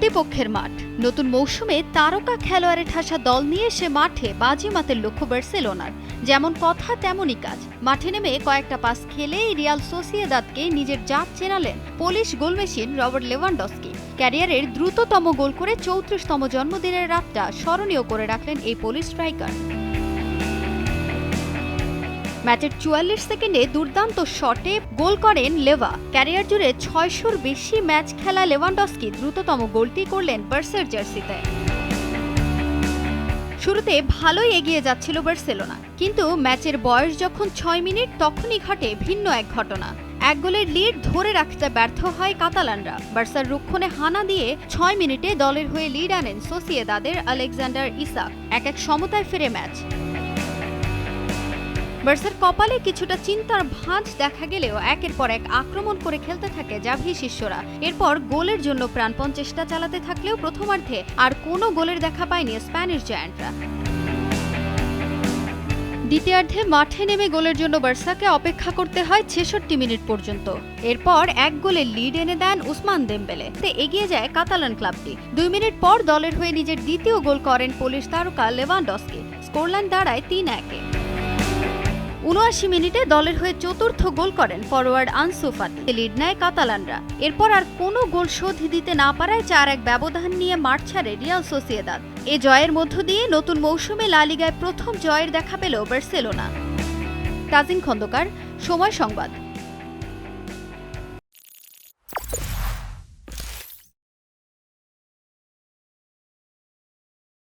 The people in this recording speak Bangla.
প্রতিপক্ষের মাঠ। নতুন মৌসুমে তারকা খেলোয়াড়ে ঠাসা দল নিয়ে সে মাঠে বাজিমাতের লক্ষ্য বার্সেলোনার। যেমন কথা তেমনই কাজ। মাঠে নেমে কয়েকটা পাস খেলেই রিয়াল সোসিয়েদাদকে নিজের জাত চেনালেন Polish goal machine Robert Lewandowski. ক্যারিয়ারের দ্রুততম গোল করে 34তম জন্মদিনের রাতটা স্মরণীয় করে রাখলেন এই পোলিশ স্ট্রাইকার। ম্যাচের 44 সেকেন্ডে দুর্দান্ত শটে গোল করেন লেভা। ক্যারিয়ার জুড়ে 600-র বেশি ম্যাচ খেলা লেভানডস্কি দ্রুততম গোলটি করলেন বার্সার জার্সিতে। শুরুতে ভালোই এগিয়ে যাচ্ছিল বার্সেলোনা, কিন্তু ম্যাচের বয়স যখন 6 মিনিট তখনই ঘটে ভিন্ন এক ঘটনা। এক গোলের লিড ধরে রাখতে ব্যর্থ হয় কাতালানরা। বার্সার রক্ষণে হানা দিয়ে 6 মিনিটে দলের হয়ে লিড আনেন সোসিয়েদাদের আলেকজান্ডার ইসাক। এক সমতায় ফেরে ম্যাচ। বার্সার কপালে কিছুটা চিন্তার ভাঁজ দেখা গেলেও একের পর এক আক্রমণ করে খেলতে থাকে জাভি শিষ্যরা। এরপর গোলের জন্য প্রাণপণ চেষ্টা চালাতে থাকলেও প্রথমার্ধে আর কোনো গোলের দেখা পায়নি স্প্যানিশ জায়ান্টরা। দ্বিতীয়ার্ধে মাঠে নেমে গোলের জন্য বার্সাকে অপেক্ষা করতে হয় 66 মিনিট পর্যন্ত। এরপর এক গোলের লিড এনে দেন উসমান দেমবেলে। এগিয়ে যায় কাতালান ক্লাবটি। 2 মিনিট পর দলের হয়ে নিজের দ্বিতীয় গোল করেন পোলিশ তারকা লেভানডস্কি। স্কোরলাইন দাঁড়ায় 3-1। 79 মিনিটে দলের হয়ে চতুর্থ গোল করেন ফরওয়ার্ড আনসু ফাতি। লিড নেয় কাতালানরা। এরপর আর কোনো গোল শোধ দিতে না পারায় 4-1 ব্যবধান নিয়ে মাঠ ছাড়ে রিয়াল সোসিয়েদাদ। এ জয়ের মধ্য দিয়ে নতুন মৌসুমে লা লিগায় প্রথম জয়ের দেখা পেল বার্সেলোনা। তাজিন খন্দকার, সময় সংবাদ।